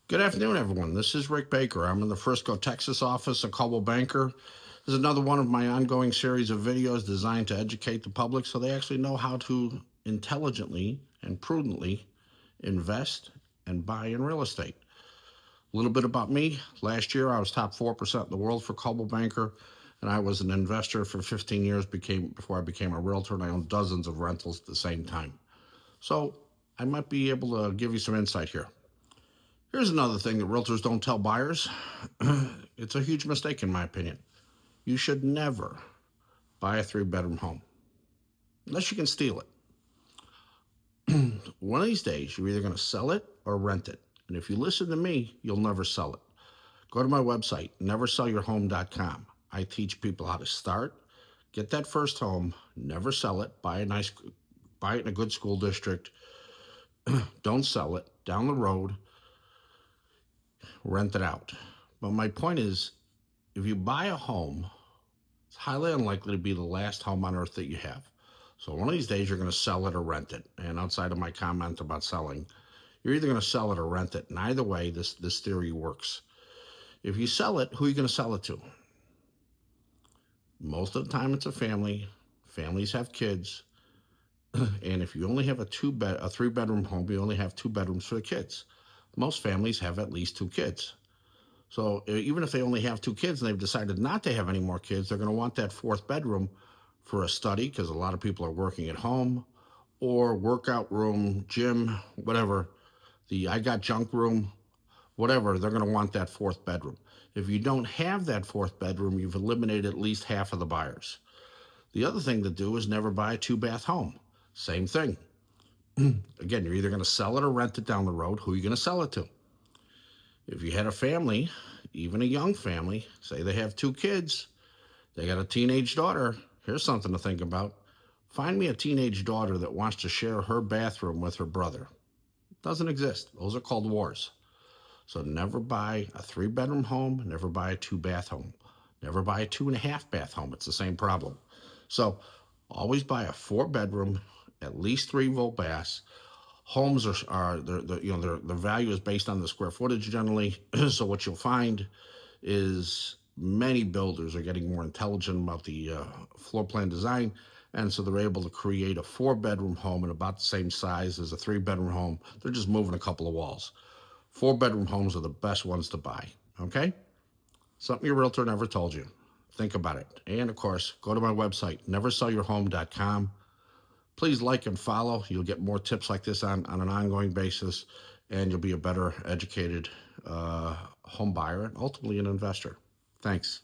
Good afternoon, everyone. This is Rick Baker. I'm in the Frisco, Texas office of Coldwell Banker. This is another one of my ongoing series of videos designed to educate the public so they actually know how to intelligently and prudently invest and buy in real estate. A little bit about me. Last year, I was top 4% in the world for Coldwell Banker, and I was an investor for 15 years before I became a realtor, and I owned dozens of rentals at the same time. So I might be able to give you some insight here. Here's another thing that realtors don't tell buyers. It's a huge mistake, in my opinion. You should never buy a three-bedroom home unless you can steal it. One of these days, you're either going to sell it or rent it. And if you listen to me, you'll never sell it. Go to my website, neversellyourhome.com. I teach people how to start, get that first home, never sell it, buy it in a good school district, don't sell it, down the road, rent it out. But my point is, if you buy a home, it's highly unlikely to be the last home on earth that you have. So one of these days you're going to sell it or rent it. And outside of my comment about selling, you're either going to sell it or rent it. And either way, this theory works. If you sell it, who are you going to sell it to? Most of the time it's a family. Families have kids. And if you only have a three-bedroom home, you only have two bedrooms for the kids. Most families have at least two kids. So even if they only have two kids and they've decided not to have any more kids, they're going to want that fourth bedroom for a study because a lot of people are working at home, or workout room, gym, whatever, the I got junk room, whatever, they're going to want that fourth bedroom. If you don't have that fourth bedroom, you've eliminated at least half of the buyers. The other thing to do is never buy a two-bath home. Same thing. Again, you're either going to sell it or rent it down the road. Who are you going to sell it to? If you had a family, even a young family, say they have two kids, they got a teenage daughter, here's something to think about. Find me a teenage daughter that wants to share her bathroom with her brother. Doesn't exist. Those are called wars. So never buy a three-bedroom home, never buy a two-bath home, never buy a two-and-a-half-bath home. It's the same problem. So always buy a four-bedroom, at least three full baths. Homes are the value is based on the square footage generally. So what you'll find is many builders are getting more intelligent about the floor plan design, and so they're able to create a four-bedroom home in about the same size as a three-bedroom home. They're just moving a couple of walls. Four-bedroom homes are the best ones to buy. Okay, something your realtor never told you. Think about it. And of course, go to my website, neversellyourhome.com. Please like and follow. You'll get more tips like this on an ongoing basis, and you'll be a better educated home buyer and ultimately an investor. Thanks.